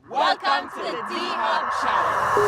Welcome to the D-Hub Challenge.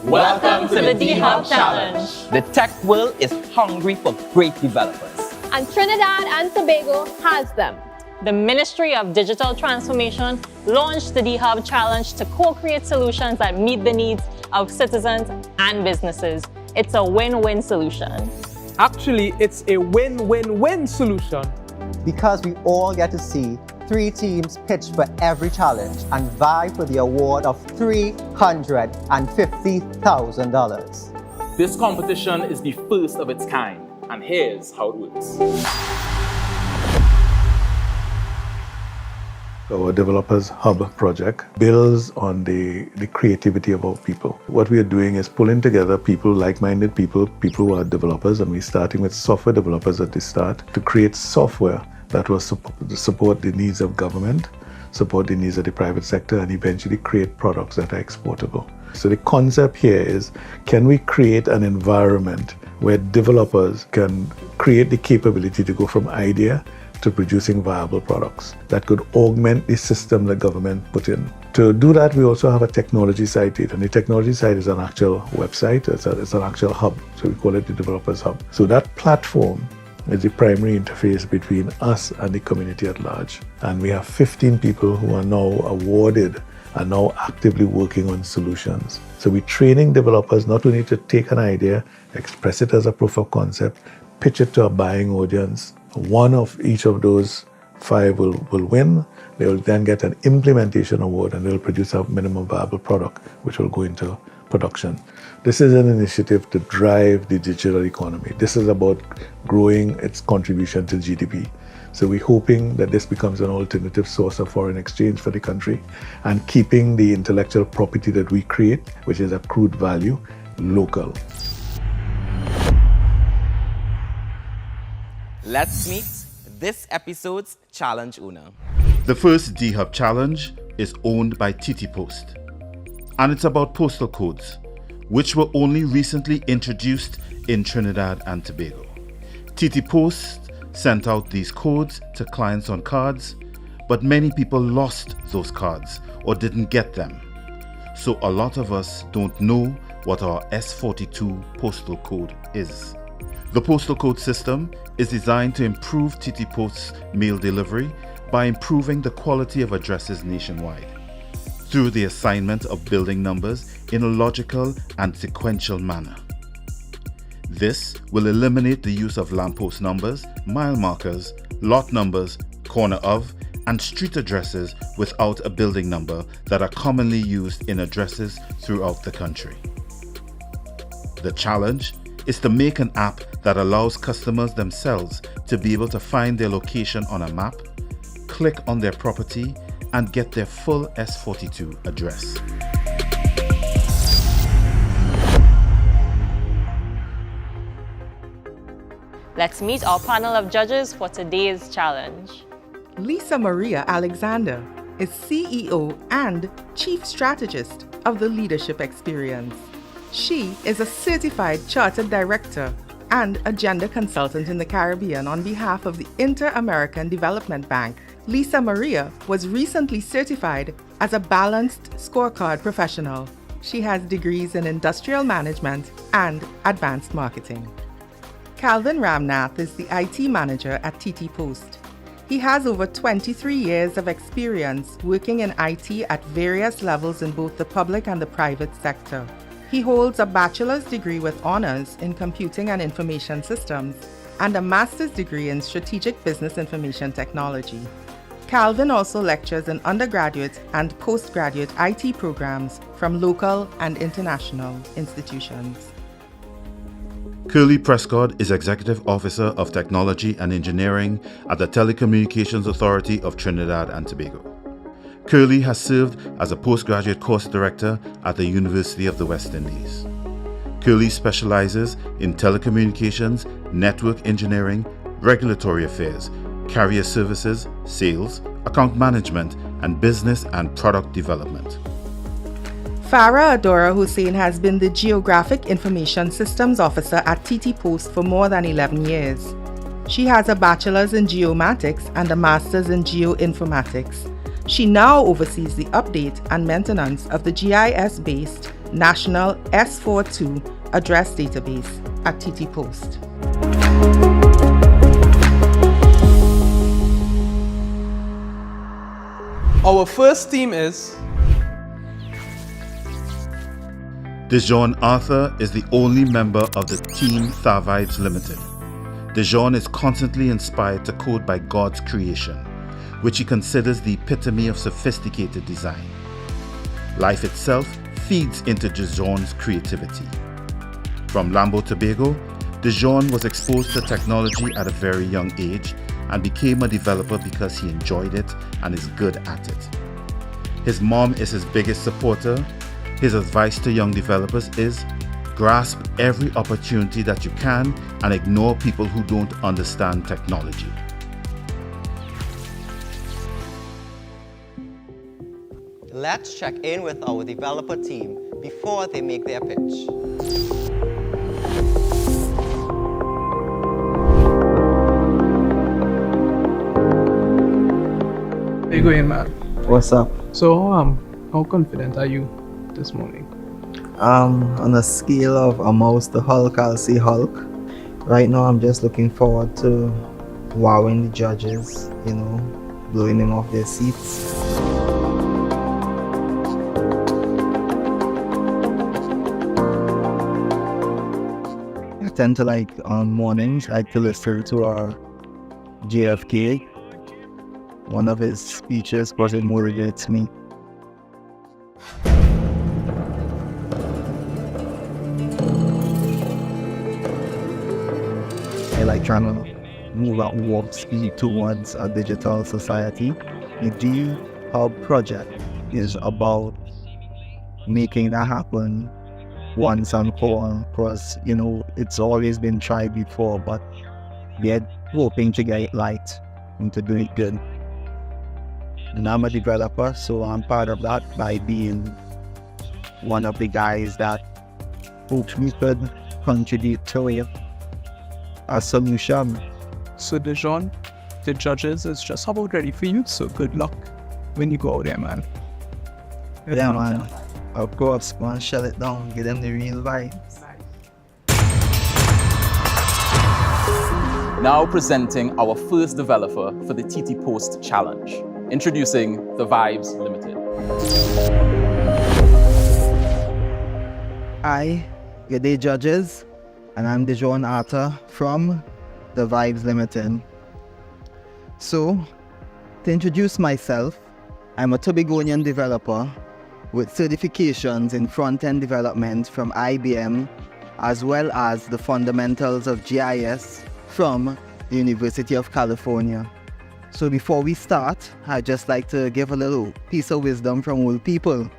Welcome to the D-Hub Challenge. The tech world is hungry for great developers. And Trinidad and Tobago has them. The Ministry of Digital Transformation launched the D-Hub Challenge to co-create solutions that meet the needs of citizens and businesses. It's a win-win solution. Actually, it's a win-win-win solution. Because we all get to see 3 teams pitch for every challenge and vie for the award of $350,000. This competition is the first of its kind, and here's how it works. Our Developers Hub project builds on the creativity of our people. What we are doing is pulling together people, like-minded people who are developers, and we're starting with software developers at the start to create software that will support the needs of government, support the needs of the private sector, and eventually create products that are exportable. So the concept here is, can we create an environment where developers can create the capability to go from idea to producing viable products that could augment the system that government put in. To do that, we also have a technology site, and the technology site is an actual website, it's an actual hub, so we call it the Developers Hub. So that platform is the primary interface between us and the community at large. And we have 15 people who are now awarded and now actively working on solutions. So we're training developers not only to take an idea, express it as a proof of concept, pitch it to a buying audience. One of each of those 5 will win. They will then get an implementation award, and they'll produce a minimum viable product which will go into production. This is an initiative to drive the digital economy. This is about growing its contribution to GDP. So we're hoping that this becomes an alternative source of foreign exchange for the country and keeping the intellectual property that we create, which is accrued value, local. Let's meet this episode's challenge owner. The first D-Hub Challenge is owned by TTPost, and it's about postal codes, which were only recently introduced in Trinidad and Tobago. TTPost sent out these codes to clients on cards, but many people lost those cards or didn't get them. So a lot of us don't know what our S42 postal code is. The postal code system is designed to improve TTPost's mail delivery by improving the quality of addresses nationwide through the assignment of building numbers in a logical and sequential manner. This will eliminate the use of lamppost numbers, mile markers, lot numbers, corner of, and street addresses without a building number that are commonly used in addresses throughout the country. The challenge is to make an app that allows customers themselves to be able to find their location on a map, click on their property, and get their full S42 address. Let's meet our panel of judges for today's challenge. Lisa Maria Alexander is CEO and Chief Strategist of the Leadership Experience. She is a certified chartered director and a gender consultant in the Caribbean on behalf of the Inter-American Development Bank. Lisa Maria was recently certified as a balanced scorecard professional. She has degrees in industrial management and advanced marketing. Calvin Ramnath is the IT manager at TTPost. He has over 23 years of experience working in IT at various levels in both the public and the private sector. He holds a bachelor's degree with honors in computing and information systems and a master's degree in strategic business information technology. Calvin also lectures in undergraduate and postgraduate IT programs from local and international institutions. Curly Prescott is Executive Officer of Technology and Engineering at the Telecommunications Authority of Trinidad and Tobago. Curly has served as a postgraduate course director at the University of the West Indies. Curly specializes in telecommunications, network engineering, regulatory affairs, carrier services, sales, account management, and business and product development. Farah Adora Hussein has been the Geographic Information Systems Officer at TTPost for more than 11 years. She has a bachelor's in geomatics and a master's in geoinformatics. She now oversees the update and maintenance of the GIS-based National S42 address database at TTPost. Our first team is Dejon Arthur is the only member of the team Vibes Limited. Dejon is constantly inspired to code by God's creation, which he considers the epitome of sophisticated design. Life itself feeds into Dejon's creativity. From Lambo Tobago, Dejon was exposed to technology at a very young age and became a developer because he enjoyed it and is good at it. His mom is his biggest supporter. His advice to young developers is grasp every opportunity that you can and ignore people who don't understand technology. Let's check in with our developer team before they make their pitch. How you going, man? What's up? So, how confident are you this morning? On a scale of a mouse to Hulk, I'll say Hulk. Right now, I'm just looking forward to wowing the judges, blowing them off their seats. I tend to on mornings, to listen to our JFK. One of his speeches was it motivates me. I like trying to move at warp speed towards a digital society. The D-Hub project is about making that happen once and for all, because it's always been tried before, but they're hoping to get it right and to do it good. And I'm a developer, so I'm part of that by being one of the guys that hopes we could contribute to a solution. So, Dejon, the judges is just about ready for you, so good luck when you go out there, man. Yeah, man. Of course, man, shut it down, give them the real vibes. Now presenting our first developer for the TTPost challenge. Introducing the Vibes Limited. Hi, good day, judges, and I'm Dejon Arthur from the Vibes Limited. So, to introduce myself, I'm a Tobagonian developer with certifications in front-end development from IBM, as well as the fundamentals of GIS from the University of California. So before we start, I'd just like to give a little piece of wisdom from old people.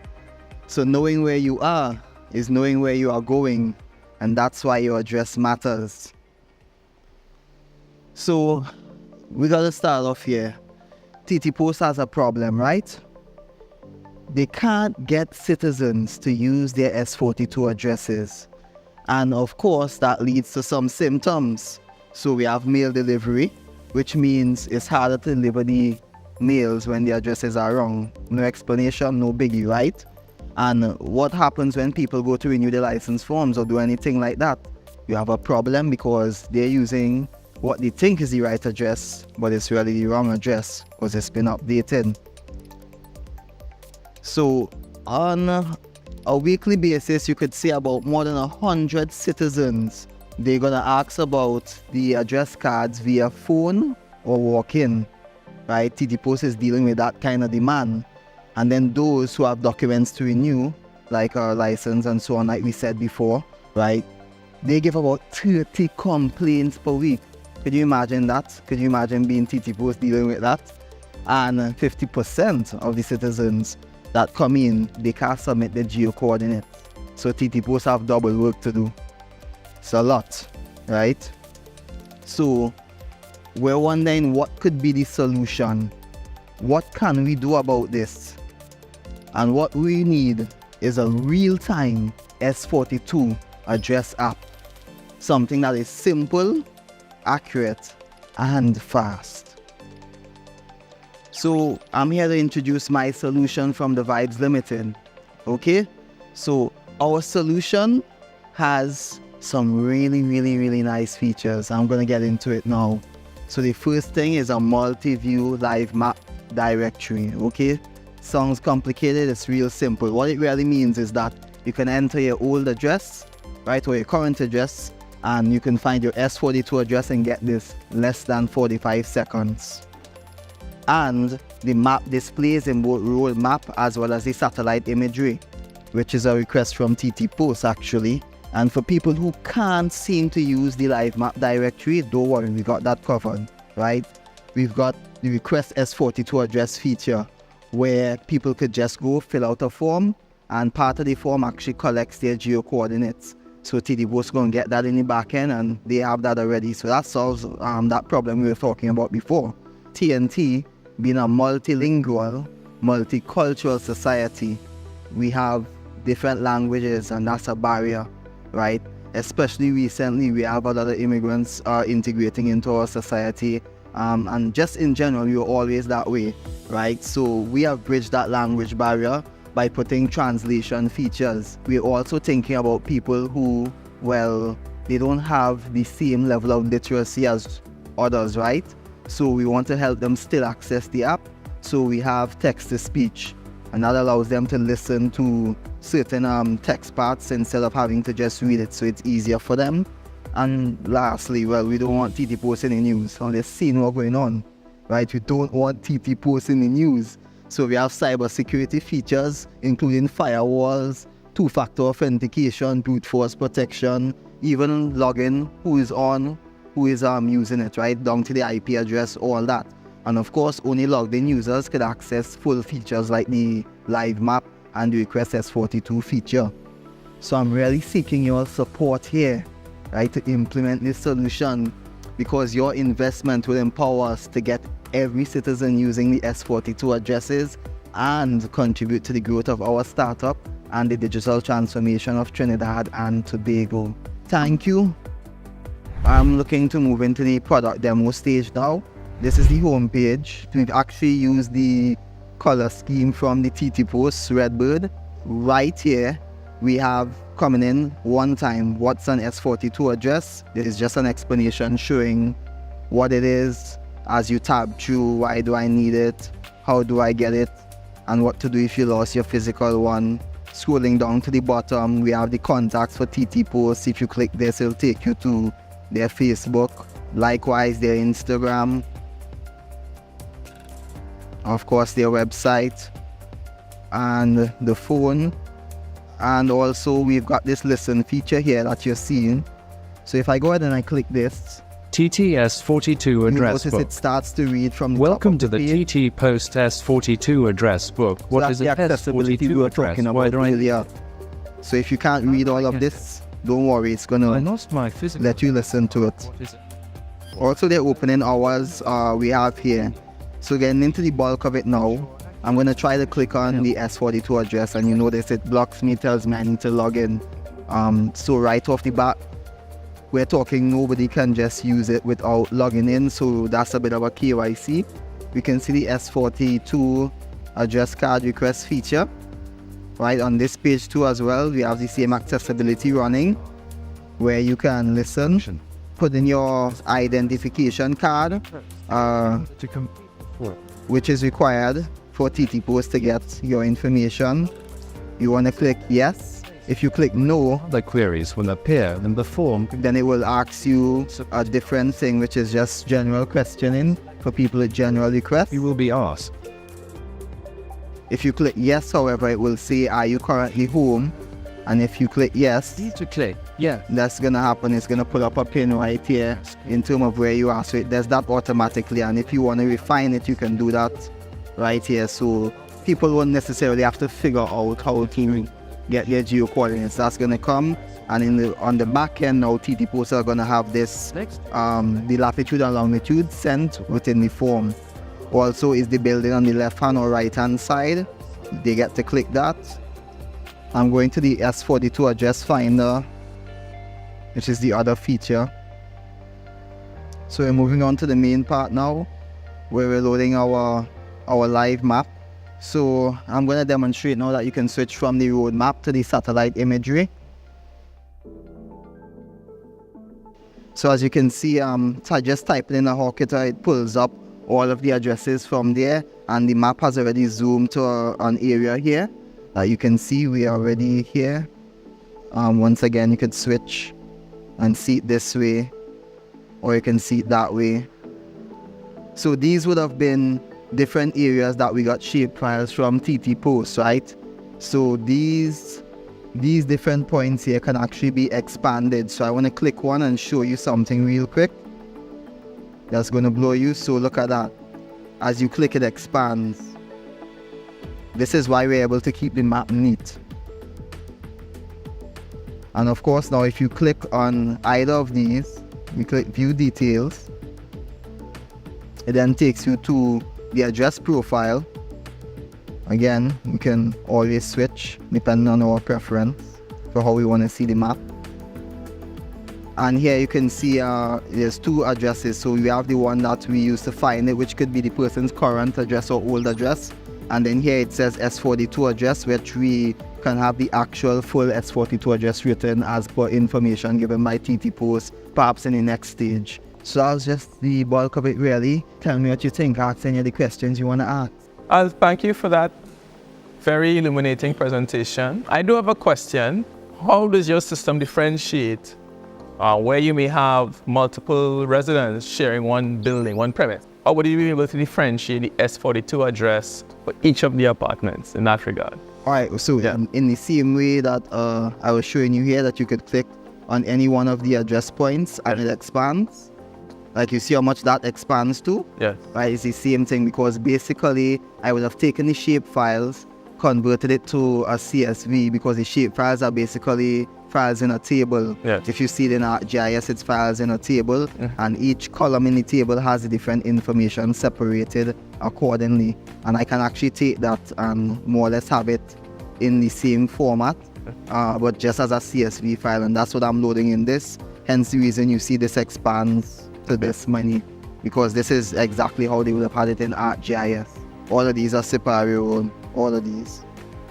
So knowing where you are is knowing where you are going, and that's why your address matters. So we gotta start off here. TTPost has a problem, right? They can't get citizens to use their S42 addresses. And of course, that leads to some symptoms. So we have mail delivery, which means it's harder to deliver the mails when the addresses are wrong. No explanation, no biggie, right? And what happens when people go to renew their license forms or do anything like that? You have a problem because they're using what they think is the right address, but it's really the wrong address because it's been updated. So on a weekly basis, you could see about more than 100 citizens. They're gonna ask about the address cards via phone or walk-in, right? TTPost is dealing with that kind of demand. And then those who have documents to renew, like our license and so on, like we said before, right? They give about 30 complaints per week. Could you imagine that? Could you imagine being TTPost dealing with that? And 50% of the citizens that come in, they can't submit the geo coordinates. So TTPost have double work to do. It's a lot, right? So we're wondering what could be the solution. What can we do about this? And what we need is a real-time S42 address app. Something that is simple, accurate, and fast. So I'm here to introduce my solution from the Vibes Limited. Okay? So our solution has some really nice features. I'm gonna get into it now. So the first thing is a multi-view live map directory. Okay? Sounds complicated, it's real simple. What it really means is that you can enter your old address, right, or your current address, and you can find your S42 address and get this less than 45 seconds. And the map displays in both road map as well as the satellite imagery, which is a request from TTPost actually. And for people who can't seem to use the live map directory, don't worry, we got that covered, right? We've got the request S42 address feature where people could just go fill out a form, and part of the form actually collects their geo coordinates. So TTPost going to get that in the back end, and they have that already. So that solves that problem we were talking about before. TNT being a multilingual, multicultural society, we have different languages, and that's a barrier, right? Especially recently, we have a lot of immigrants integrating into our society, and just in general, you're always that way, right? So we have bridged that language barrier by putting translation features. We're also thinking about people who, well, they don't have the same level of literacy as others, right? So we want to help them still access the app. So we have text-to-speech, and that allows them to listen to certain text parts instead of having to just read it, so it's easier for them. And lastly, well, we don't want TTPost in the news. Unless seeing what's going on, right? We don't want TTPost in the news. So we have cybersecurity features, including firewalls, two-factor authentication, brute force protection, even logging who is on, who is using it, right? Down to the IP address, all that. And of course, only logged in users could access full features like the live map and the request S42 feature. So I'm really seeking your support here, right, to implement this solution, because your investment will empower us to get every citizen using the S42 addresses and contribute to the growth of our startup and the digital transformation of Trinidad and Tobago. Thank you. I'm looking to move into the product demo stage now. This is the home page. We've actually used the color scheme from the TTPost Redbird. Right here, we have coming in one time, what's an S42 address? This is just an explanation showing what it is. As you tab through, why do I need it? How do I get it? And what to do if you lost your physical one. Scrolling down to the bottom, we have the contacts for TTPost. If you click this, it'll take you to their Facebook. Likewise, their Instagram. Of course, their website. And the phone. And also, we've got this listen feature here that you're seeing. So if I go ahead and I click this, TTS42 address book. It starts to read from the Welcome top of to the TTPost S42 address book. So What is an accessibility we were S42 talking address? Why about do I earlier. So if you can't read all of this, don't worry, it's gonna let you listen to it. What is it? Also, the opening hours we have here. So getting into the bulk of it now, I'm gonna try to click on the S42 address, and you notice it blocks me, tells me I need to log in. So right off the bat, we're talking nobody can just use it without logging in, so that's a bit of a KYC. We can see the S42 address card request feature. Right on this page too as well, we have the same accessibility running, where you can listen, put in your identification card, which is required for TTPost to get your information. You want to click yes. If you click no, the queries will appear in the form. Then it will ask you a different thing, which is just general questioning for people with general requests. You will be asked. If you click yes, however, it will say, are you currently home? And if you click yes, Need to click yeah. that's gonna happen. It's gonna pull up a pin right here in terms of where you are. So it does that automatically. And if you want to refine it, you can do that right here. So people won't necessarily have to figure out how to get their geo coordinates. That's going to come, and on the back end now, TTPost are going to have this the latitude and longitude sent within the form. Also, is the building on the left hand or right hand side. They get to click that. I'm going to the S42 address finder, which is the other feature. So we're moving on to the main part now, where we're loading our live map. So I'm going to demonstrate now that you can switch from the road map to the satellite imagery. So as you can see, just typing in a Hawkita, it pulls up all of the addresses from there, and the map has already zoomed to an area here. You can see we are already here. Once again, you could switch and see it this way, or you can see it that way. So these would have been different areas that we got shape files from TTPost, right? So these different points here can actually be expanded. So I want to click one and show you something real quick. That's going to blow you. So look at that. As you click, it expands. This is why we're able to keep the map neat. And of course, now if you click on either of these, you click view details, it then takes you to the address profile. Again, you can always switch depending on our preference for how we want to see the map. And here you can see there's two addresses. So we have the one that we use to find it, which could be the person's current address or old address. And then here it says S42 address, which we can have the actual full S42 address written as per information given by TTPost, perhaps in the next stage. So that's just the bulk of it really. Tell me what you think, ask any of the questions you want to ask. Thank you for that very illuminating presentation. I do have a question. How does your system differentiate where you may have multiple residents sharing one building, one premise? How would you be able to differentiate the S42 address for each of the apartments in that regard? Alright, so in the same way that I was showing you here, that you could click on any one of the address points and it expands. Like you see how much that expands to? Yes. Right, it's the same thing, because basically I would have taken the shape files, converted it to a CSV, because the shape files are basically files in a table. Yes. If you see it in ArcGIS, it's files in a table, and each column in the table has a different information separated accordingly. And I can actually take that and more or less have it in the same format, but just as a CSV file, and that's what I'm loading in this. Hence the reason you see this expands to this many, because this is exactly how they would have had it in ArcGIS. All of these are separate, all of these.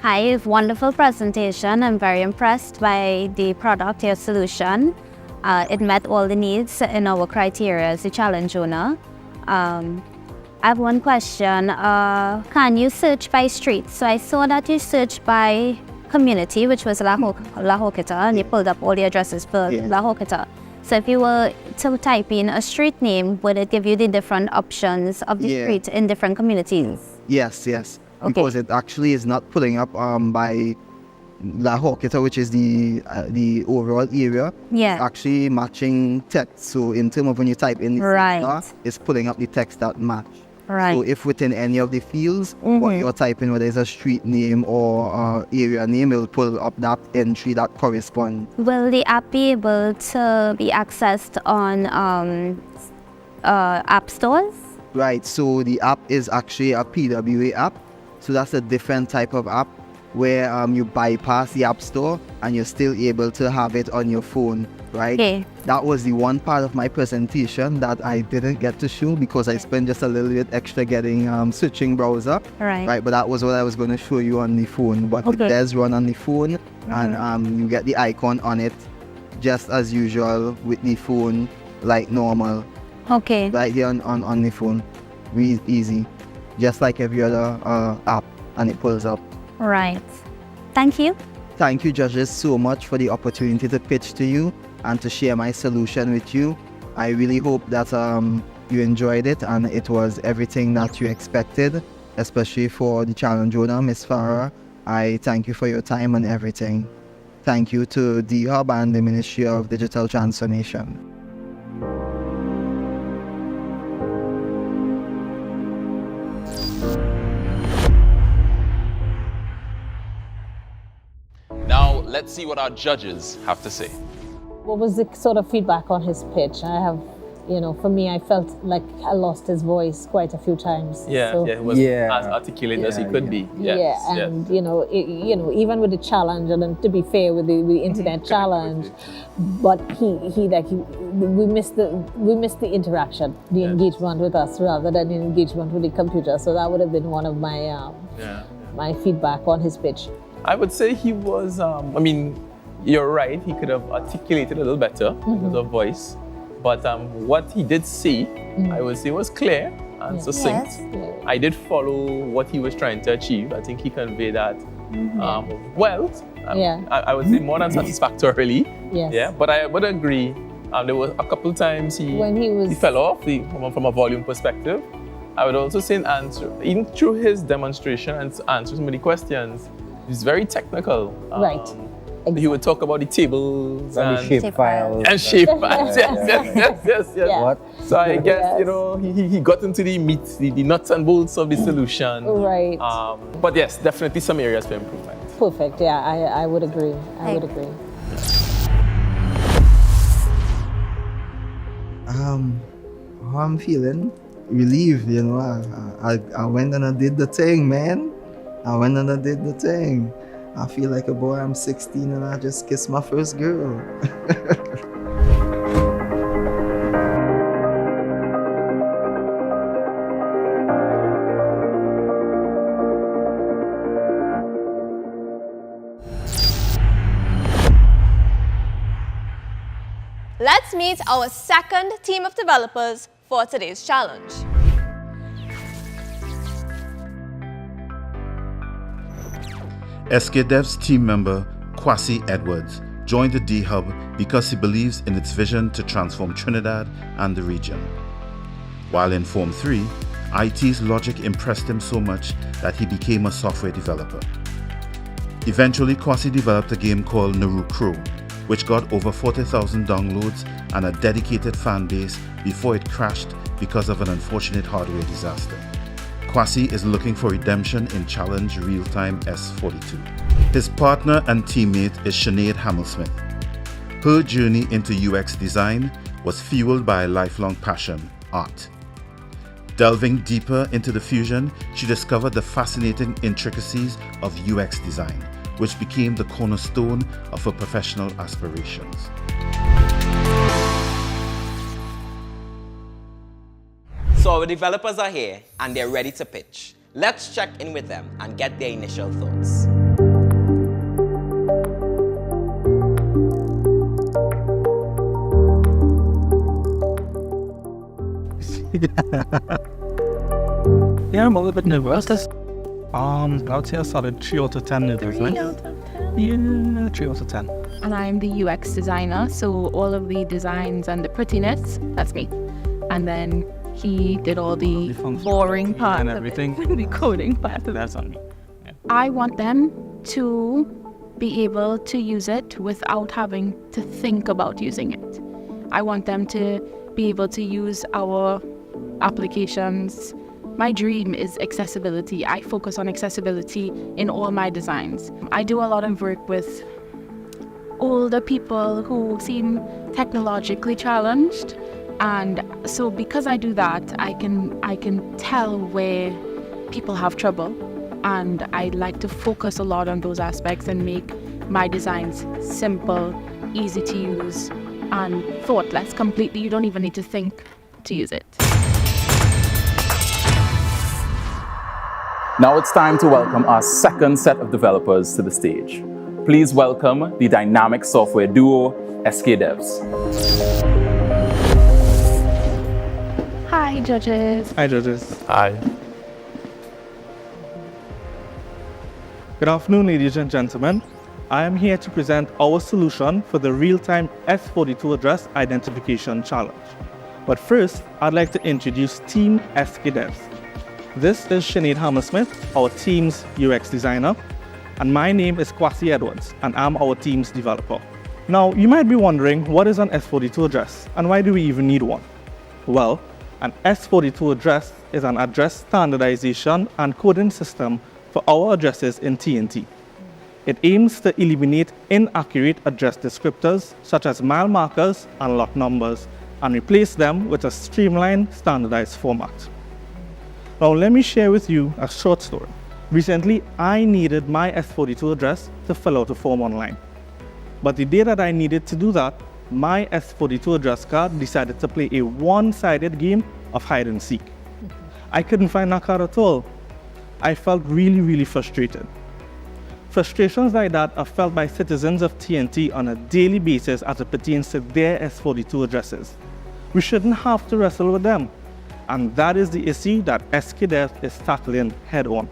Hi, wonderful presentation. I'm very impressed by the product, your solution. It met all the needs in our criteria as a challenge owner. I have one question. Can you search by street? So I saw that you searched by community, which was La Hawkita, and you pulled up all the addresses for La Hawkita. So if you were to type in a street name, would it give you the different options of the street in different communities? Yes. Okay. Because it actually is not pulling up by La Hawkita, which is the overall area. Yeah. It's actually matching text. So in terms of when you type in the it's pulling up the text that match. Right. So if within any of the fields, what you're typing, whether it's a street name or area name, it will pull up that entry that corresponds. Will the app be able to be accessed on app stores? Right, so the app is actually a PWA app. So that's a different type of app where you bypass the app store and you're still able to have it on your phone, right? Okay. That was the one part of my presentation that I didn't get to show because I spent just a little bit extra getting switching browser. Right, but that was what I was going to show you on the phone. But it does run on the phone, and you get the icon on it just as usual with the phone like normal. Okay. Right here on the phone. Really easy. Just like every other app, and it pulls up. Right. Thank you. Thank you, judges, so much for the opportunity to pitch to you and to share my solution with you. I really hope that you enjoyed it and it was everything that you expected, especially for the challenge owner, Ms. Farah. I thank you for your time and everything. Thank you to D-Hub and the Ministry of Digital Transformation. let's see what our judges have to say. What was the sort of feedback on his pitch? I have, for me, I felt like I lost his voice quite a few times. Yeah, So- he was as articulate as he could be. Yes, and even with the challenge, and then to be fair with the internet challenge, but we missed the interaction, the engagement with us rather than the engagement with the computer. So that would have been one of my my feedback on his pitch. I would say he was. You're right. He could have articulated a little better in terms of voice, but what he did say, I would say, was clear and succinct. Yes. I did follow what he was trying to achieve. I think he conveyed that well. I would say more than satisfactorily. Yes. Yeah, but I would agree. There were a couple of times he fell off from a volume perspective. I would also say even through his demonstration and answering some of the questions, he's very technical. Right. He would talk about the tables And the shape files. And shape files. Yes. What? So I guess, he got into the meat, the nuts and bolts of the solution. Right. But yes, definitely some areas for improvement. Perfect. Yeah, I would agree. I would agree. How I'm feeling? Relieved, I went and I did the thing, man. I went and I did the thing. I feel like a boy. I'm 16 and I just kissed my first girl. Let's meet our second team of developers for today's challenge. SKDev's team member, Kwasi Edwards, joined the D-Hub because he believes in its vision to transform Trinidad and the region. While in Form 3, IT's logic impressed him so much that he became a software developer. Eventually, Kwasi developed a game called Naru Crow, which got over 40,000 downloads and a dedicated fan base before it crashed because of an unfortunate hardware disaster. Kwasi is looking for redemption in Challenge Real-Time S42. His partner and teammate is Sinead Hamilsmith. Her journey into UX design was fueled by a lifelong passion, art. Delving deeper into the fusion, she discovered the fascinating intricacies of UX design, which became the cornerstone of her professional aspirations. So our developers are here and they're ready to pitch. Let's check in with them and get their initial thoughts. Yeah, I'm a little bit nervous. I would say a solid 3 out of 10. 3 out of 10? Yeah, 3 out of 10. And I'm the UX designer, so all of the designs and the prettiness, that's me. And then he did all the boring part and of everything. it, the coding part of it. That's on me. Yeah. I want them to be able to use it without having to think about using it. I want them to be able to use our applications. My dream is accessibility. I focus on accessibility in all my designs. I do a lot of work with older people who seem technologically challenged. And so because I do that, I can tell where people have trouble. And I like to focus a lot on those aspects and make my designs simple, easy to use, and thoughtless completely. You don't even need to think to use it. Now it's time to welcome our second set of developers to the stage. Please welcome the dynamic software duo, SKDevs. Hi, judges. Hi, judges. Hi. Good afternoon, ladies and gentlemen. I am here to present our solution for the real-time S42 address identification challenge. But first, I'd like to introduce Team SKDevs. This is Sinead Hamilsmith, our team's UX designer, and my name is Kwasi Edwards, and I'm our team's developer. Now, you might be wondering, what is an S42 address, and why do we even need one? Well, an S42 address is an address standardization and coding system for our addresses in TNT. It aims to eliminate inaccurate address descriptors such as mile markers and lot numbers and replace them with a streamlined, standardized format. Now let me share with you a short story. Recently, I needed my S42 address to fill out a form online. But the day that I needed to do that, my S42 address card decided to play a one-sided game of hide and seek. I couldn't find that card at all. I felt really frustrated. Frustrations like that are felt by citizens of TNT on a daily basis as it pertains to their S42 addresses. We shouldn't have to wrestle with them. And that is the issue that SKDev is tackling head on.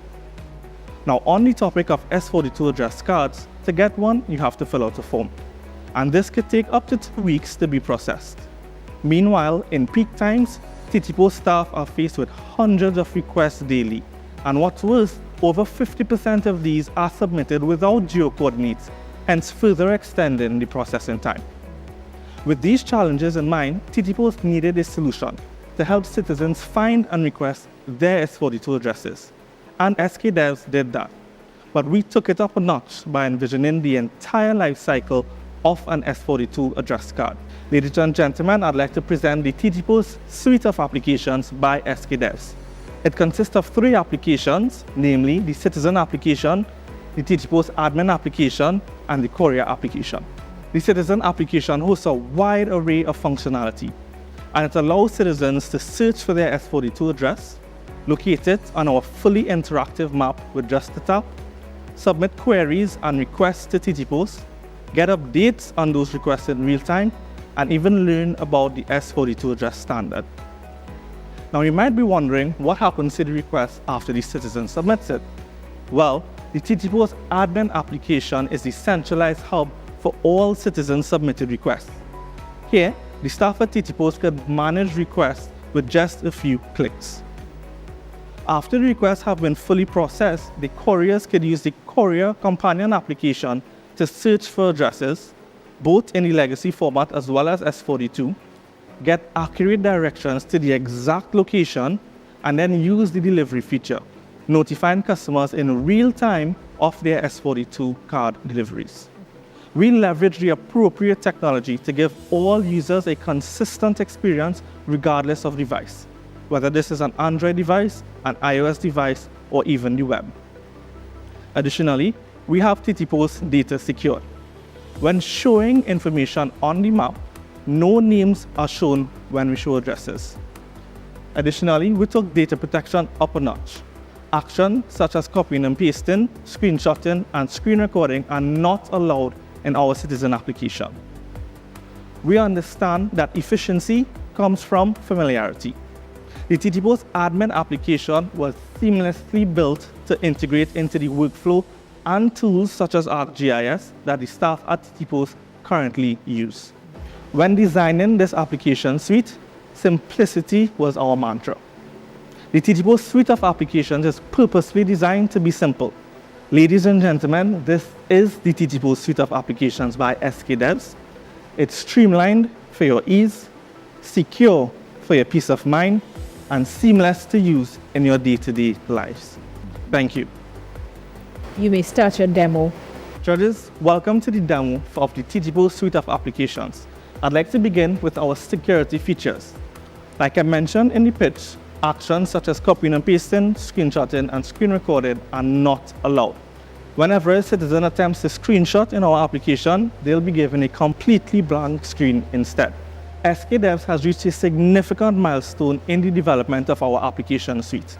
Now, on the topic of S42 address cards, to get one, you have to fill out a form. And this could take up to 2 weeks to be processed. Meanwhile, in peak times, TTPost staff are faced with hundreds of requests daily. And what's worse, over 50% of these are submitted without geo-coordinates, hence further extending the processing time. With these challenges in mind, TTPost needed a solution to help citizens find and request their S42 addresses. And SKDevs did that. But we took it up a notch by envisioning the entire life cycle of an S42 address card. Ladies and gentlemen, I'd like to present the TTPost suite of applications by SKDevs. It consists of 3 applications, namely the Citizen application, the TTPost admin application, and the Courier application. The Citizen application hosts a wide array of functionality, and it allows citizens to search for their S42 address, locate it on our fully interactive map with just a tap, submit queries and requests to TTPost, get updates on those requests in real time, and even learn about the S42 address standard. Now you might be wondering what happens to the request after the citizen submits it. Well, the TTPost admin application is the centralized hub for all citizen submitted requests. Here, the staff at TTPost can manage requests with just a few clicks. After the requests have been fully processed, the couriers could use the Courier companion application to search for addresses, both in the legacy format as well as S42, get accurate directions to the exact location, and then use the delivery feature, notifying customers in real time of their S42 card deliveries. We leverage the appropriate technology to give all users a consistent experience regardless of device, whether this is an Android device, an iOS device, or even the web. Additionally, we have TTPost data secured. When showing information on the map, no names are shown when we show addresses. Additionally, we took data protection up a notch. Actions such as copying and pasting, screenshotting, and screen recording are not allowed in our Citizen application. We understand that efficiency comes from familiarity. The TTPost admin application was seamlessly built to integrate into the workflow and tools such as ArcGIS that the staff at TTPost currently use. When designing this application suite, simplicity was our mantra. The TTPost suite of applications is purposely designed to be simple. Ladies and gentlemen, this is the TTPost suite of applications by SKDevs. It's streamlined for your ease, secure for your peace of mind, and seamless to use in your day-to-day lives. Thank you. You may start your demo. Judges, welcome to the demo of the TTPost suite of applications. I'd like to begin with our security features. Like I mentioned in the pitch, actions such as copying and pasting, screenshotting, and screen recording are not allowed. Whenever a citizen attempts to screenshot in our application, they'll be given a completely blank screen instead. SKDevs has reached a significant milestone in the development of our application suite.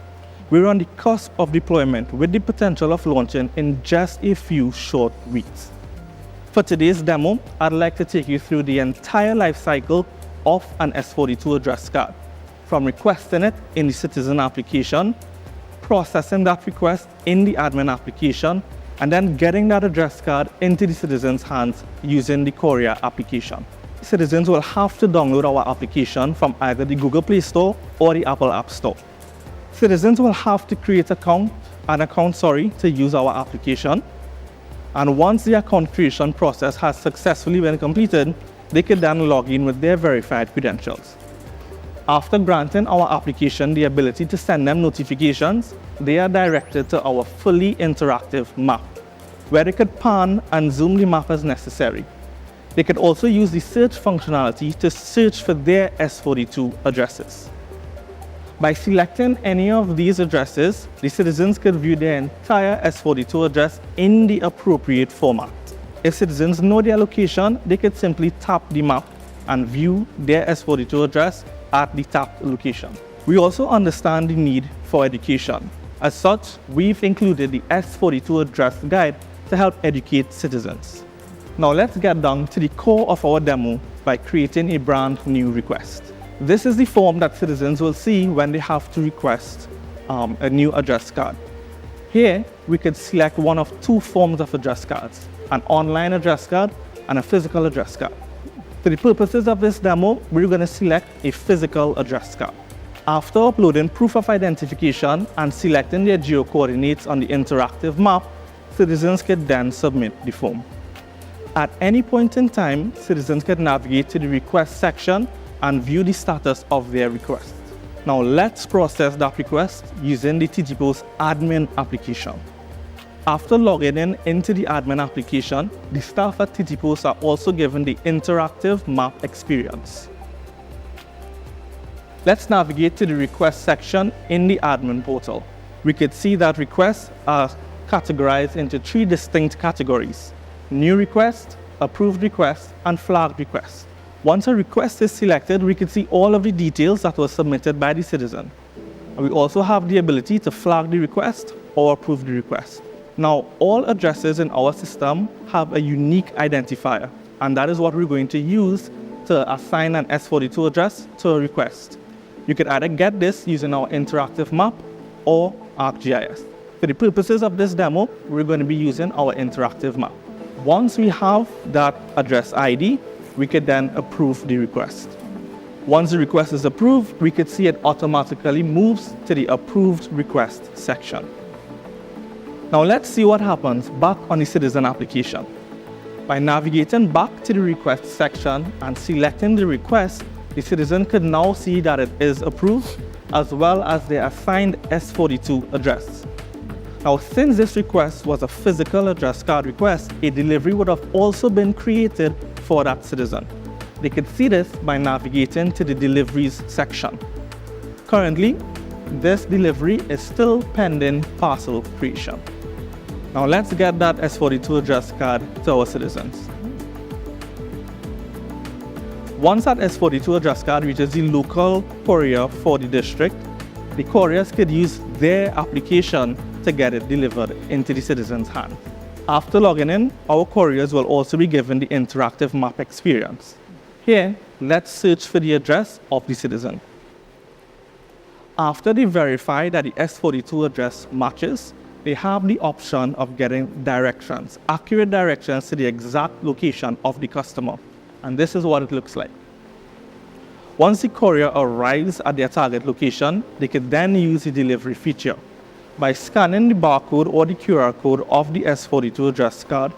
We're on the cusp of deployment with the potential of launching in just a few short weeks. For today's demo, I'd like to take you through the entire life cycle of an S42 address card, from requesting it in the Citizen application, processing that request in the admin application, and then getting that address card into the citizen's hands using the Courier application. Citizens will have to download our application from either the Google Play Store or the Apple App Store. Citizens will have to create an account to use our application. And once the account creation process has successfully been completed, they can then log in with their verified credentials. After granting our application the ability to send them notifications, they are directed to our fully interactive map. where they could pan and zoom the map as necessary. They could also use the search functionality to search for their S42 addresses. By selecting any of these addresses, the citizens could view their entire S42 address in the appropriate format. If citizens know their location, they could simply tap the map and view their S42 address at the tapped location. We also understand the need for education. As such, we've included the S42 address guide to help educate citizens. Now let's get down to the core of our demo by creating a brand new request. This is the form that citizens will see when they have to request a new address card. Here, we could select one of two forms of address cards, an online address card and a physical address card. For the purposes of this demo, we're going to select a physical address card. After uploading proof of identification and selecting their geo-coordinates on the interactive map, citizens can then submit the form. At any point in time, citizens can navigate to the request section and view the status of their request. Now let's process that request using the TTPost admin application. After logging into the admin application, the staff at TTPost are also given the interactive map experience. Let's navigate to the request section in the admin portal. We could see that requests are categorized into three distinct categories: new request, approved request, and flagged request. Once a request is selected, we can see all of the details that were submitted by the citizen. And we also have the ability to flag the request or approve the request. Now, all addresses in our system have a unique identifier, and that is what we're going to use to assign an S42 address to a request. You can either get this using our interactive map or ArcGIS. For the purposes of this demo, we're going to be using our interactive map. Once we have that address ID, we could then approve the request. Once the request is approved, we could see it automatically moves to the approved request section. Now let's see what happens back on the citizen application. By navigating back to the request section and selecting the request, the citizen could now see that it is approved, as well as their assigned S42 address. Now, since this request was a physical address card request, a delivery would have also been created for that citizen. They could see this by navigating to the deliveries section. Currently, this delivery is still pending parcel creation. Now let's get that S42 address card to our citizens. Once that S42 address card reaches the local courier for the district, the couriers could use their application to get it delivered into the citizen's hand. After logging in, our couriers will also be given the interactive map experience. Here, let's search for the address of the citizen. After they verify that the S42 address matches, they have the option of getting directions, accurate directions to the exact location of the customer. And this is what it looks like. Once the courier arrives at their target location, they can then use the delivery feature. By scanning the barcode or the QR code of the S42 address card,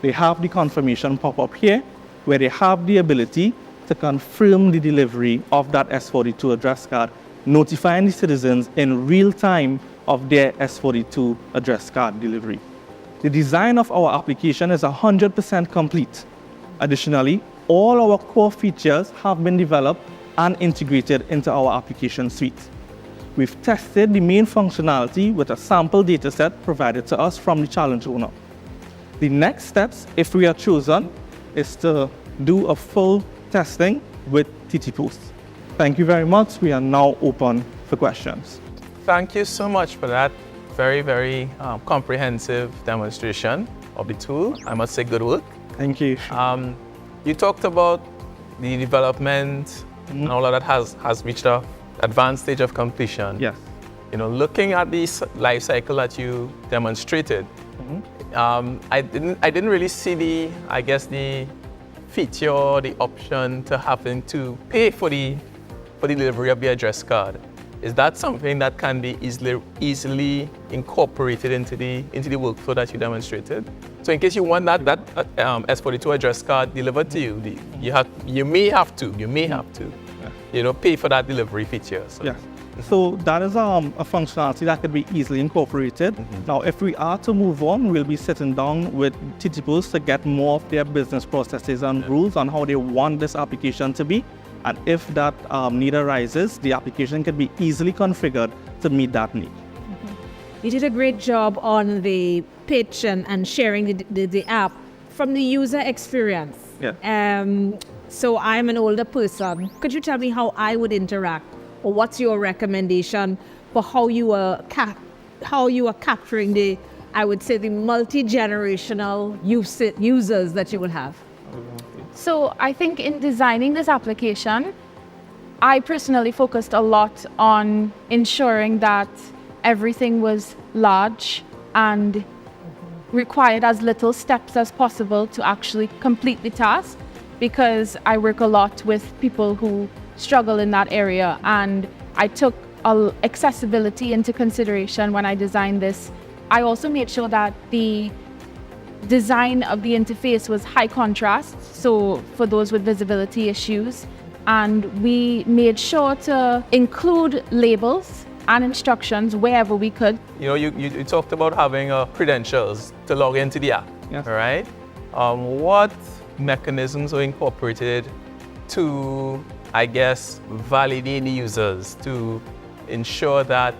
they have the confirmation pop up here, where they have the ability to confirm the delivery of that S42 address card, notifying the citizens in real time of their S42 address card delivery. The design of our application is 100% complete. Additionally, all our core features have been developed and integrated into our application suite. We've tested the main functionality with a sample dataset provided to us from the challenge owner. The next steps, if we are chosen, is to do a full testing with TTPost. Thank you very much. We are now open for questions. Thank you so much for that very comprehensive demonstration of the tool. I must say, good work. Thank you. You talked about the development and all of that has reached an advanced stage of completion. Yes. You know, looking at the life cycle that you demonstrated, I didn't really see the feature, the option to having to pay for the delivery of the address card. Is that something that can be easily incorporated into the workflow that you demonstrated? So in case you want that S42 address card delivered to you, you may have to, pay for that delivery feature. So Yes. So that is a functionality that could be easily incorporated. Now, if we are to move on, we'll be sitting down with TTPost to get more of their business processes and rules on how they want this application to be. And if that need arises, the application can be easily configured to meet that need. You did a great job on the pitch and sharing the app from the user experience. Yeah. So I'm an older person. Could you tell me how I would interact, or what's your recommendation for how you are capturing the, I would say, the multi-generational users that you will have? So I think in designing this application, I personally focused a lot on ensuring that everything was large and required as little steps as possible to actually complete the task, because I work a lot with people who struggle in that area, and I took accessibility into consideration when I designed this. I also made sure that the design of the interface was high contrast, so for those with visibility issues, and we made sure to include labels and instructions wherever we could. You know, you talked about having credentials to log into the app, right? What mechanisms were incorporated to, I guess, validate the users, to ensure that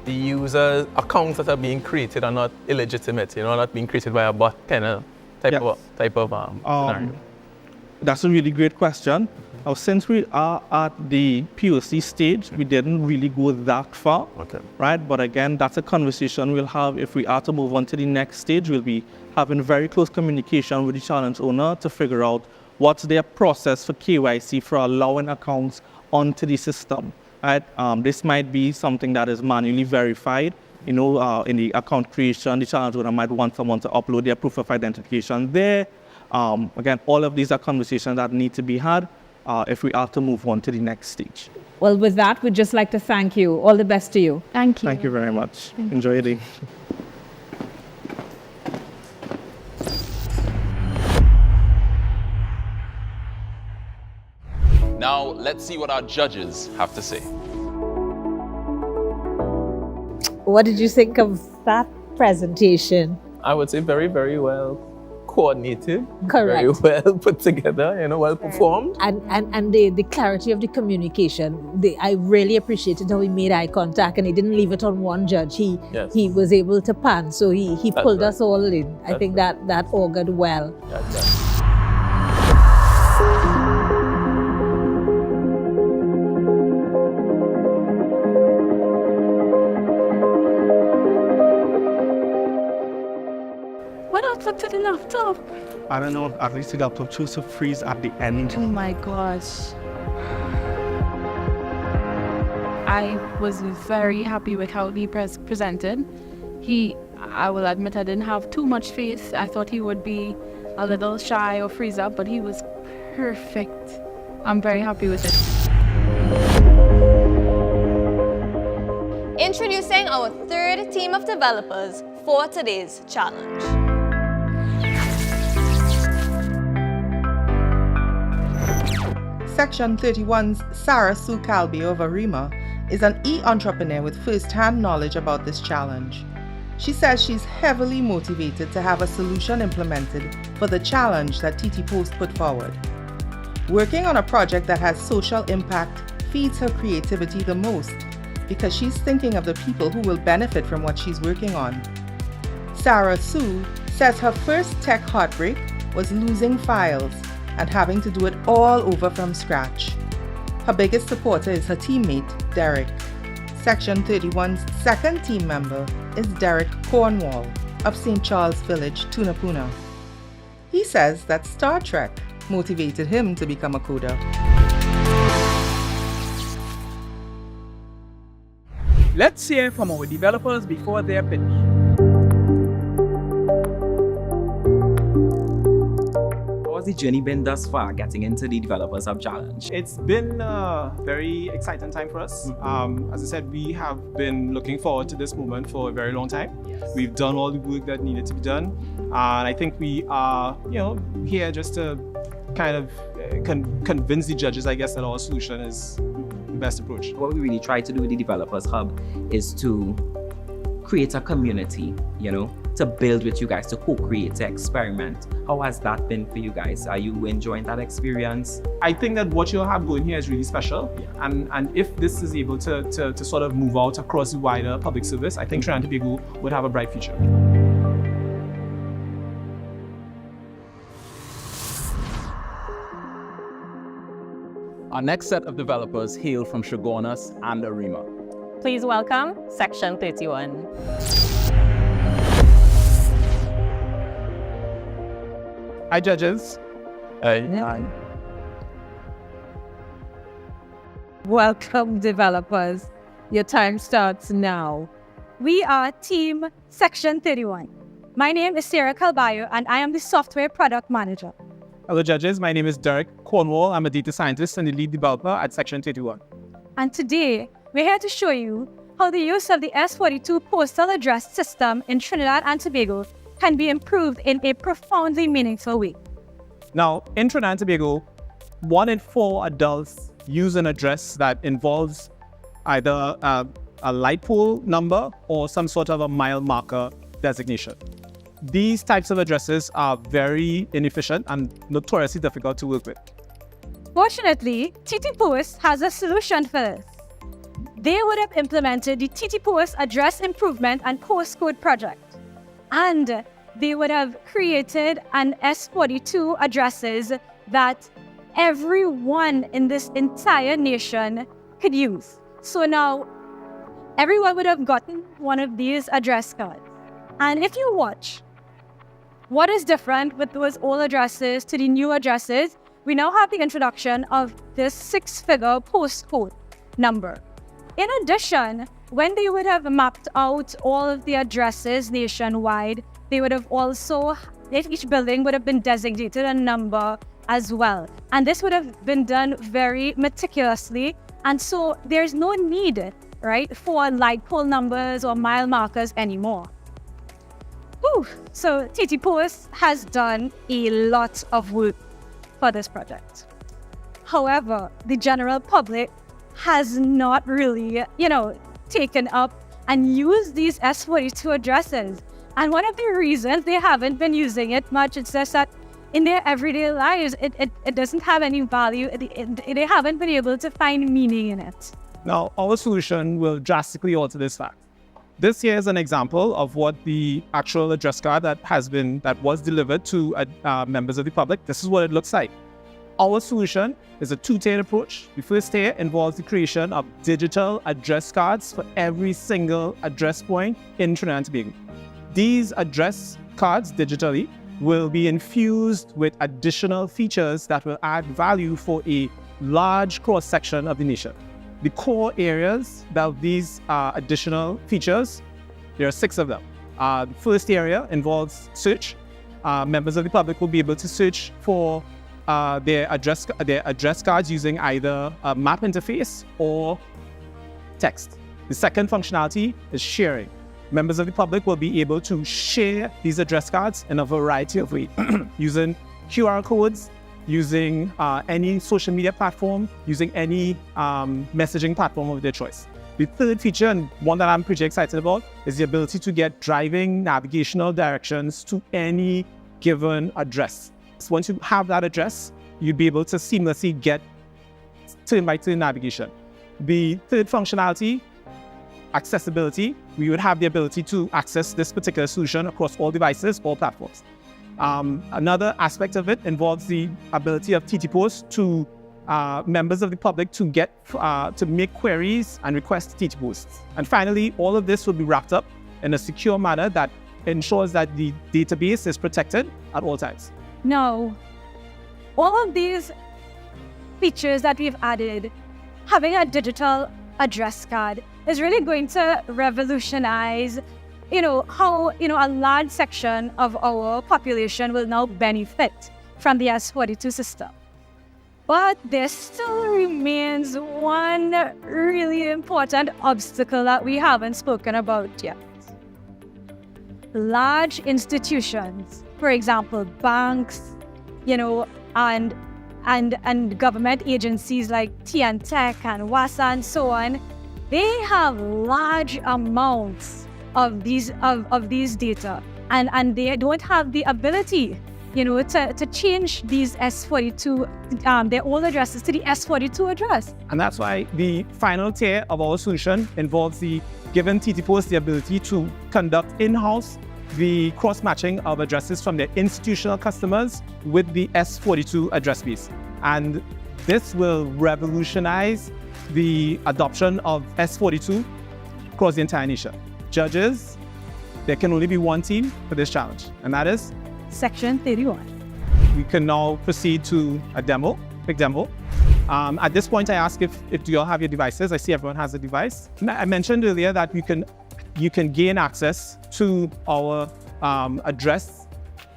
the user accounts that are being created are not illegitimate, you know, not being created by a bot kind of type of scenario? That's a really great question. Now, since we are at the POC stage, we didn't really go that far, right? But again, that's a conversation we'll have if we are to move on to the next stage. We'll be having very close communication with the challenge owner to figure out what's their process for KYC for allowing accounts onto the system, right? This might be something that is manually verified. You know, in the account creation, the challenge owner might want someone to upload their proof of identification there. Again, all of these are conversations that need to be had if we are to move on to the next stage. Well, with that, we'd just like to thank you. All the best to you. Thank you. Thank you very much. Enjoy your day. Now, let's see what our judges have to say. What did you think of that presentation? I would say very, very well coordinated, Correct. very well put together, you know, well performed. And the clarity of the communication, I really appreciated how he made eye contact and he didn't leave it on one judge. He was able to pan, so he pulled us all in. I think that augured well. What happened to the laptop? I don't know, at least the laptop chose to freeze at the end. Oh my gosh. I was very happy with how he presented. I will admit I didn't have too much faith. I thought he would be a little shy or freeze up, but he was perfect. I'm very happy with it. Introducing our third team of developers for today's challenge. Section 31's Sarah Sue Calby of Arima is an e-entrepreneur with first-hand knowledge about this challenge. She says she's heavily motivated to have a solution implemented for the challenge that TTPost put forward. Working on a project that has social impact feeds her creativity the most because she's thinking of the people who will benefit from what she's working on. Sarah Sue says her first tech heartbreak was losing files and having to do it all over from scratch. Her biggest supporter is her teammate, Derek. Section 31's second team member is Derek Cornwall of St. Charles Village, Tunapuna. He says that Star Trek motivated him to become a coder. Let's hear from our developers before their pitch. How's the journey been thus far getting into the Developers Hub Challenge? It's been a very exciting time for us. As I said, we have been looking forward to this moment for a very long time. We've done all the work that needed to be done. And I think we are, here just to kind of convince the judges, I guess, that our solution is the best approach. What we really try to do with the Developers Hub is to create a community, to build with you guys, to co-create, to experiment. How has that been for you guys? Are you enjoying that experience? I think that what you'll have going here is really special. Yeah. And if this is able to sort of move out across the wider public service, I think Trinidad and Tobago would have a bright future. Our next set of developers hail from Shogunas and Arima. Please welcome Section 31. Hi, judges. Hi. Welcome, developers. Your time starts now. We are Team Section 31. My name is Sarah Calbayo, and I am the Software Product Manager. Hello, judges. My name is Derek Cornwall. I'm a data scientist and the lead developer at Section 31. And today, we're here to show you how the use of the S42 postal address system in Trinidad and Tobago can be improved in a profoundly meaningful way. Now, in Trinidad and Tobago, 1 in 4 adults use an address that involves either a light pole number or some sort of a mile marker designation. These types of addresses are very inefficient and notoriously difficult to work with. Fortunately, TTPost has a solution for this. They would have implemented the TTPost Address Improvement and Postcode project, and they would have created an S42 addresses that everyone in this entire nation could use. So now, everyone would have gotten one of these address cards. And if you watch, what is different with those old addresses to the new addresses, we now have the introduction of this 6-figure postcode number. In addition, when they would have mapped out all of the addresses nationwide, they would have also, each building would have been designated a number as well. And this would have been done very meticulously. And so there's no need, right, for light pole numbers or mile markers anymore. Whew. So TTPost has done a lot of work for this project. However, the general public has not really, taken up and used these S42 addresses. And one of the reasons they haven't been using it much is just that in their everyday lives, it doesn't have any value. They haven't been able to find meaning in it. Now, our solution will drastically alter this fact. This here is an example of what the actual address card that was delivered to members of the public. This is what it looks like. Our solution is a two-tiered approach. The first tier involves the creation of digital address cards for every single address point in Trinidad and Tobago. These address cards digitally will be infused with additional features that will add value for a large cross-section of the nation. The core areas of these additional features, there are 6 of them. The first area involves search. Members of the public will be able to search for their address cards using either a map interface or text. The second functionality is sharing. Members of the public will be able to share these address cards in a variety of ways, using QR codes, using any social media platform, using any messaging platform of their choice. The third feature, and one that I'm pretty excited about, is the ability to get driving navigational directions to any given address. So once you have that address, you'll be able to seamlessly get turn-by-turn navigation. The third functionality, accessibility, we would have the ability to access this particular solution across all devices, all platforms. Another aspect of it involves the ability of TTPost to members of the public to get to make queries and request TTPosts. And finally, all of this will be wrapped up in a secure manner that ensures that the database is protected at all times. Now, all of these features that we've added, having a digital address card is really going to revolutionize how a large section of our population will now benefit from the S42 system. But there still remains one really important obstacle that we haven't spoken about yet. Large institutions, for example, banks, and and government agencies like TNTech and WASA and so on, they have large amounts of these data, and they don't have the ability, to change these S42, their old addresses to the S42 address. And that's why the final tier of our solution involves giving TTPost the ability to conduct in-house the cross-matching of addresses from their institutional customers with the S42 address base. And this will revolutionize the adoption of S42 across the entire nation. Judges, there can only be one team for this challenge, and that is Section 31. We can now proceed to a quick demo. At this point, I ask if do you all have your devices? I see everyone has a device. I mentioned earlier that you can gain access to our address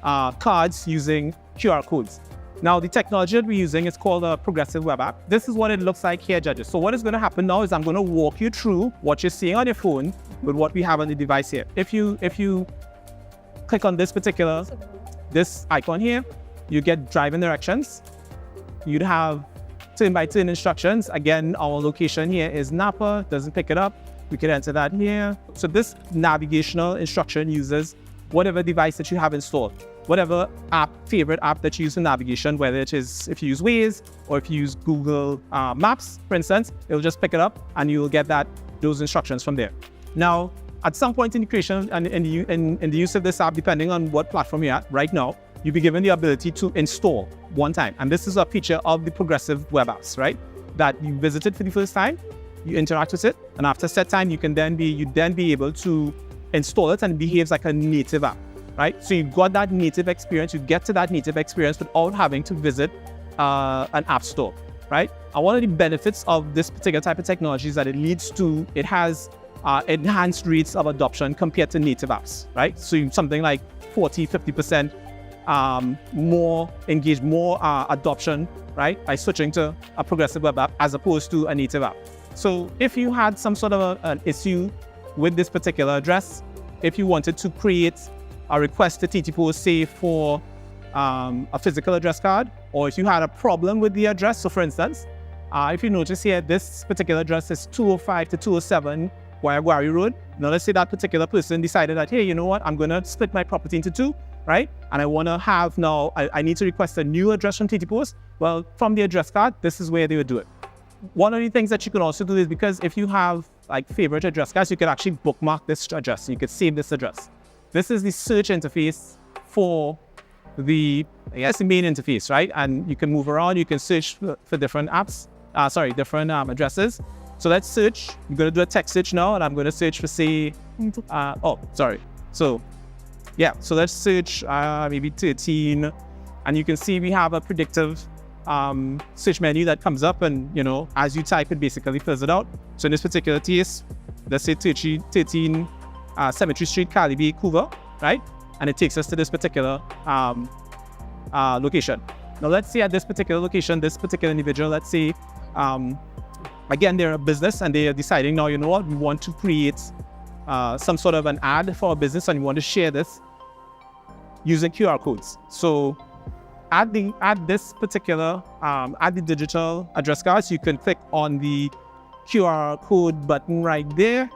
cards using QR codes. Now, the technology that we're using is called a progressive web app. This is what it looks like here, judges. So what is going to happen now is I'm going to walk you through what you're seeing on your phone with what we have on the device here. If you click on this icon here, you get driving directions. You'd have turn-by-turn instructions. Again, our location here is Napa, doesn't pick it up. We can enter that here. So this navigational instruction uses whatever device that you have installed, whatever favorite app that you use for navigation, whether it is if you use Waze or if you use Google Maps, for instance, it'll just pick it up and you'll get those instructions from there. Now, at some point in the creation and in the use of this app, depending on what platform you're at right now, you'll be given the ability to install one time. And this is a feature of the progressive web apps, right? That you visited for the first time, you interact with it, and after a set time, you then be able to install it, and it behaves like a native app, right? So you've got that native experience, you get to that native experience without having to visit an app store, right? And one of the benefits of this particular type of technology is that it has enhanced rates of adoption compared to native apps, right? So something like 40-50% more engaged, more adoption, right? By switching to a progressive web app as opposed to a native app. So if you had some sort of an issue with this particular address, if you wanted to create a request to TTPost, say for a physical address card, or if you had a problem with the address, so for instance, if you notice here, this particular address is 205 to 207 Guayagwari Road. Now let's say that particular person decided that, hey, you know what, I'm gonna split my property into two, right? And I wanna have now, I need to request a new address from TTPost. Well, from the address card, this is where they would do it. One of the things that you can also do is, because if you have like favorite address cards, you can actually bookmark this address. You could save this address. This is the search interface for the main interface, right? And you can move around, you can search for different apps, different addresses. So let's search. I'm going to do a text search now, and I'm going to search for, say, So let's search maybe 13, and you can see we have a predictive search menu that comes up, and as you type, it basically fills it out. So in this particular case, let's say 13 Cemetery Street, Calibi, Couva, right? And it takes us to this particular location. Now let's say at this particular location, this particular individual, let's say, again, they're a business and they are deciding now, you know what, we want to create some sort of an ad for a business, and we want to share this using QR codes. So at this particular, at the digital address cards, you can click on the QR code button right there,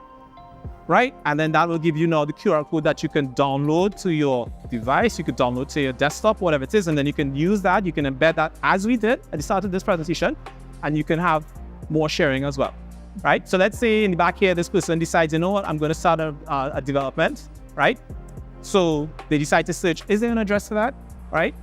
right? And then that will give you now the QR code that you can download to your device. You could download to your desktop, whatever it is, and then you can use that. You can embed that as we did at the start of this presentation, and you can have more sharing as well, right? So let's say in the back here, this person decides, you know what, I'm going to start a development, right? So they decide to search, is there an address for that, right?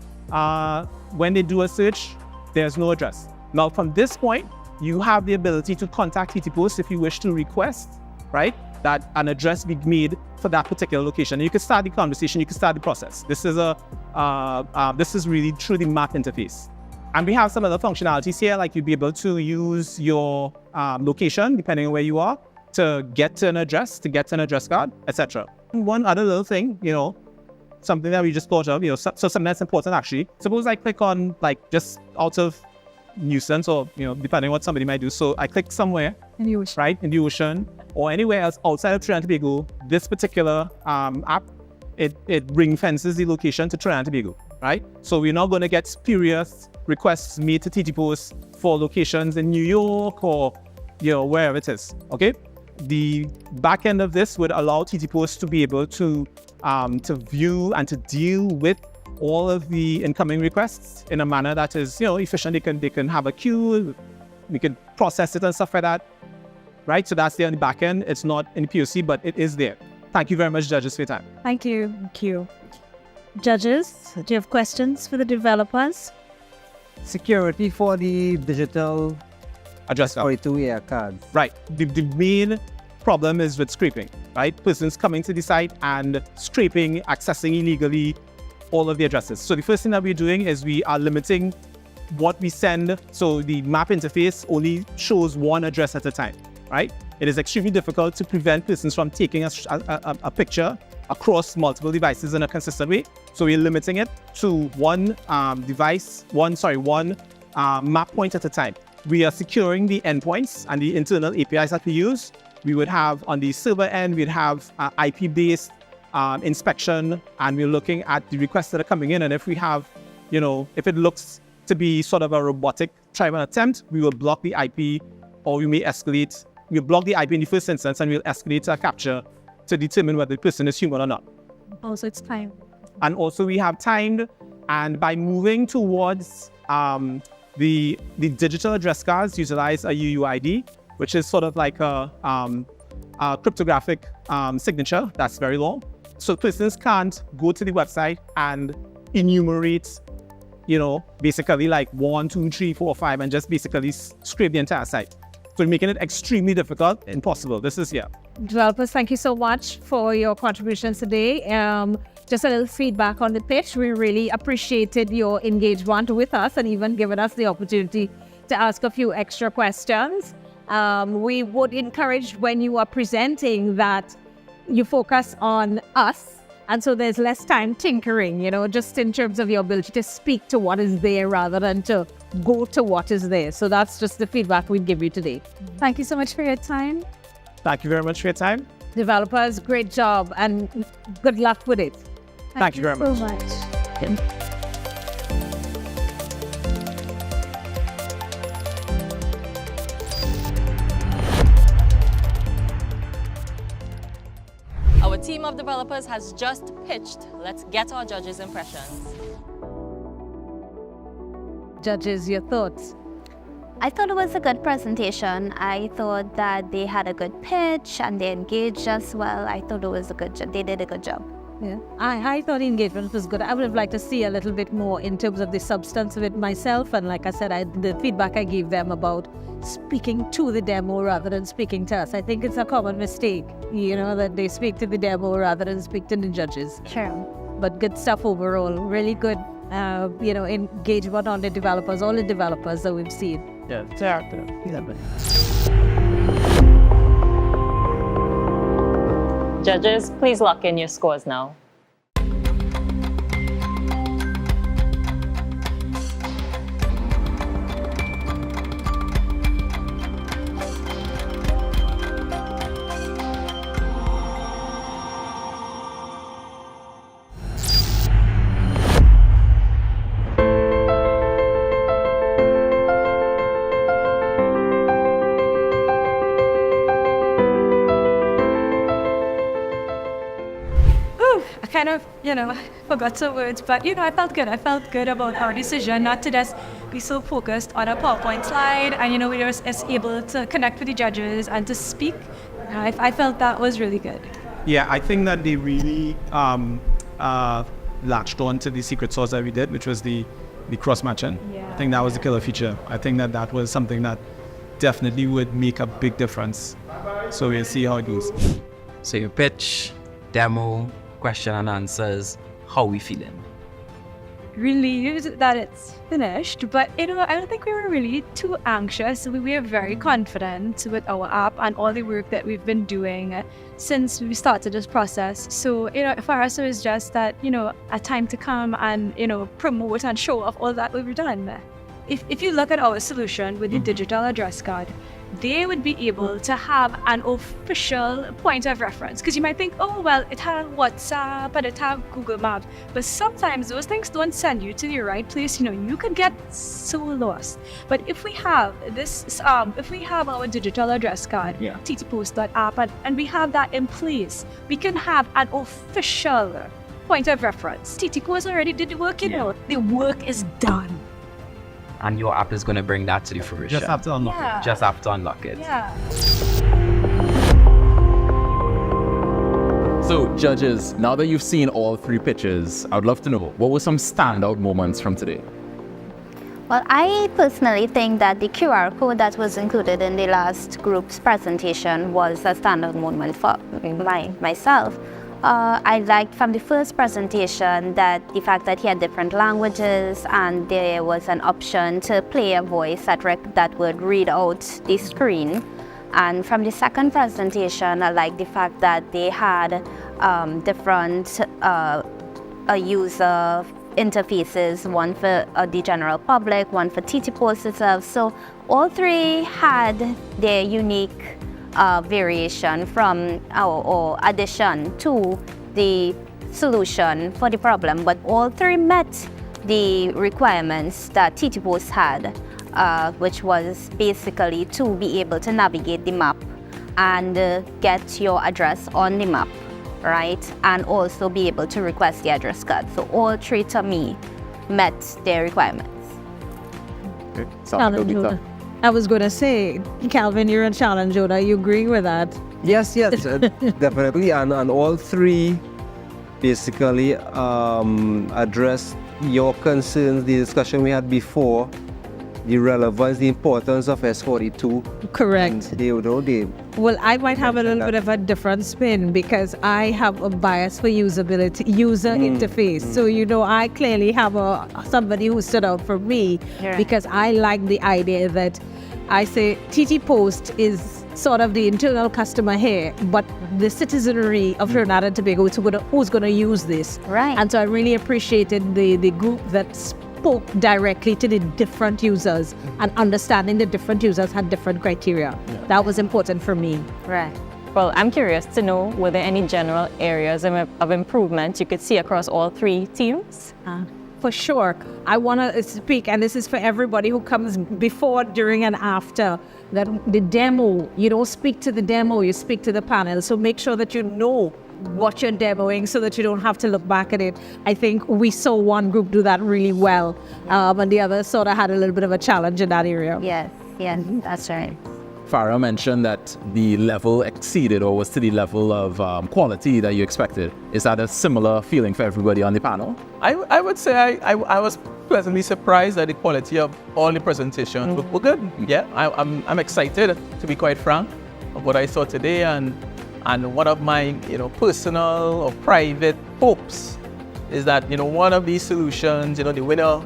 When they do a search, there's no address. Now from this point, you have the ability to contact TTPost if you wish to request, right, that an address be made for that particular location. And you can start the conversation, you can start the process. This is this is really through the map interface. And we have some other functionalities here, like you'd be able to use your location, depending on where you are, to get to an address, to get to an address card, etc. One other little thing, something that we just thought of, so something that's important actually. Suppose I click on, like, just out of nuisance, or depending on what somebody might do. So I click somewhere in the ocean, right, in the ocean, or anywhere else outside of Trinidad and Tobago. This particular app, it ring fences the location to Trinidad and Tobago. right? So we're not going to get spurious requests made to TTPost for locations in New York or, wherever it is, okay? The back end of this would allow TTPost to be able to view and to deal with all of the incoming requests in a manner that is, efficient. They can have a queue, we can process it and stuff like that, right? So that's there on the back end. It's not in the POC, but it is there. Thank you very much, judges, for your time. Thank you. Thank you. Judges, do you have questions for the developers? Security for the digital address card. cards. Right. The main problem is with scraping, right? Persons coming to the site and scraping, accessing illegally all of the addresses. So the first thing that we're doing is we are limiting what we send. So the map interface only shows one address at a time, right? It is extremely difficult to prevent persons from taking a picture across multiple devices in a consistent way. So we're limiting it to one map point at a time. We are securing the endpoints and the internal APIs that we use. We would have on the server end, we'd have IP-based inspection, and we're looking at the requests that are coming in. And if we have, if it looks to be sort of a robotic tribal attempt, we will block the IP, or we may escalate. We'll block the IP in the first instance, and we'll escalate a capture to determine whether the person is human or not. Also, it's time. And also we have timed, and by moving towards the digital address cards utilize a UUID, which is sort of like a cryptographic signature that's very long. So persons can't go to the website and enumerate, basically like 1, 2, 3, 4, 5, and just basically scrape the entire site. So making it extremely difficult, impossible. This is, Developers, thank you so much for your contributions today. Just a little feedback on the pitch. We really appreciated your engagement with us and even giving us the opportunity to ask a few extra questions. We would encourage when you are presenting that you focus on us. And so there's less time tinkering, just in terms of your ability to speak to what is there rather than to go to what is there. So that's just the feedback we'd give you today. Thank you so much for your time. Thank you very much for your time. Developers, great job and good luck with it. Thank you very much. So much. Our team of developers has just pitched. Let's get our judges' impressions. Judges, your thoughts? I thought it was a good presentation. I thought that they had a good pitch and they engaged us well. I thought it was a good job. They did a good job. Yeah, I thought the engagement was good. I would have liked to see a little bit more in terms of the substance of it myself. And like I said, the feedback I gave them about speaking to the demo rather than speaking to us. I think it's a common mistake, that they speak to the demo rather than speak to the judges. Sure. But good stuff overall. Really good, engagement on the developers, all the developers that we've seen. Yeah, Judges, please lock in your scores now. Kind of, forgot some words, but, I felt good. I felt good about our decision not to just be so focused on a PowerPoint slide and, we were able to connect with the judges and to speak. I felt that was really good. Yeah, I think that they really latched on to the secret sauce that we did, which was the cross-matching. Yeah. I think that was the killer feature. I think that was something that definitely would make a big difference. So we'll see how it goes. So your pitch, demo, question and answers, how we feeling? Relieved that it's finished, but I don't think we were really too anxious. We were very confident with our app and all the work that we've been doing since we started this process. So for us it was just that a time to come and promote and show off all that we've done. If you look at our solution with the digital address card, they would be able to have an official point of reference. Because you might think, oh, well, it has WhatsApp and it has Google Maps. But sometimes those things don't send you to the right place. You could get so lost. But if we have this, if we have our digital address card, TTPost.app, and we have that in place, we can have an official point of reference. TTPost already did the work, the work is done. And your app is going to bring that to the fruition. Just have to unlock it. Just have to unlock it. Yeah. So, judges, now that you've seen all 3 pitches, I would love to know, what were some standout moments from today? Well, I personally think that the QR code that was included in the last group's presentation was a standout moment for myself. I liked from the first presentation that the fact that he had different languages and there was an option to play a voice that would read out the screen. And from the second presentation, I liked the fact that they had different user interfaces, one for the general public, one for TTPost itself. So all 3 had their unique variation from or addition to the solution for the problem, but all 3 met the requirements that TTPost had, which was basically to be able to navigate the map and get your address on the map, right? And also be able to request the address card. So all 3 to me met their requirements. Okay. I was going to say, Calvin, you're a challenge owner. Are you agreeing with that? Yes, definitely. And all 3 basically address your concerns, the discussion we had before, the relevance, the importance of S42. Correct. Well, I might have a little bit of a different spin because I have a bias for user interface. So, I clearly have somebody who stood out for me because I like the idea that I say TTPost is sort of the internal customer here, but the citizenry of Trinidad and Tobago who's going to use this. Right. And so I really appreciated the group that spoke directly to the different users and understanding the different users had different criteria. That was important for me. Right. Well, I'm curious to know, were there any general areas of improvement you could see across all 3 teams? For sure. I want to speak, and this is for everybody who comes before, during, and after, that the demo, you don't speak to the demo, you speak to the panel. So make sure that you know what you're demoing so that you don't have to look back at it. I think we saw one group do that really well, and the other sort of had a little bit of a challenge in that area. Yes, that's right. Farah mentioned that the level exceeded or was to the level of quality that you expected. Is that a similar feeling for everybody on the panel? I would say I was pleasantly surprised at the quality of all the presentations. Were good. Yeah, I'm excited, to be quite frank, of what I saw today, and one of my personal or private hopes is that one of these solutions, the winner,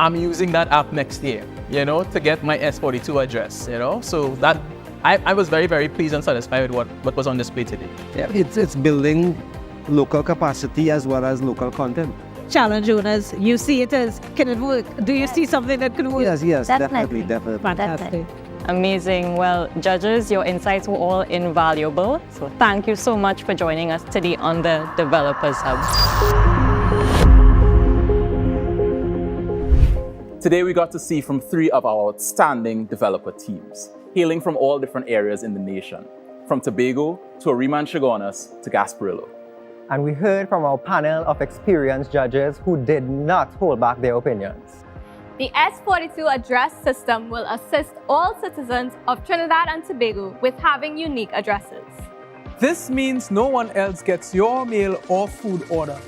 I'm using that app next year, to get my S42 address, So that I was very, very pleased and satisfied with what was on display today. Yeah, it's building local capacity as well as local content. Challenge owners, you see it as, can it work? Do you see something that could work? Yes, definitely. Fantastic. Amazing. Well, judges, your insights were all invaluable. So thank you so much for joining us today on the Developers Hub. Today we got to see from 3 of our outstanding developer teams, hailing from all different areas in the nation, from Tobago to Arima and Chagonas to Gasparillo. And we heard from our panel of experienced judges who did not hold back their opinions. The S42 address system will assist all citizens of Trinidad and Tobago with having unique addresses. This means no one else gets your mail or food order.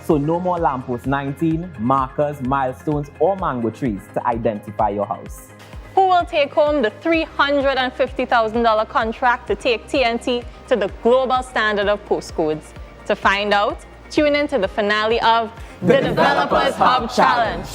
So no more lamppost 19, markers, milestones, or mango trees to identify your house. Who will take home the $350,000 contract to take TNT to the global standard of postcodes? To find out, tune in to the finale of the Developers Hub Challenge.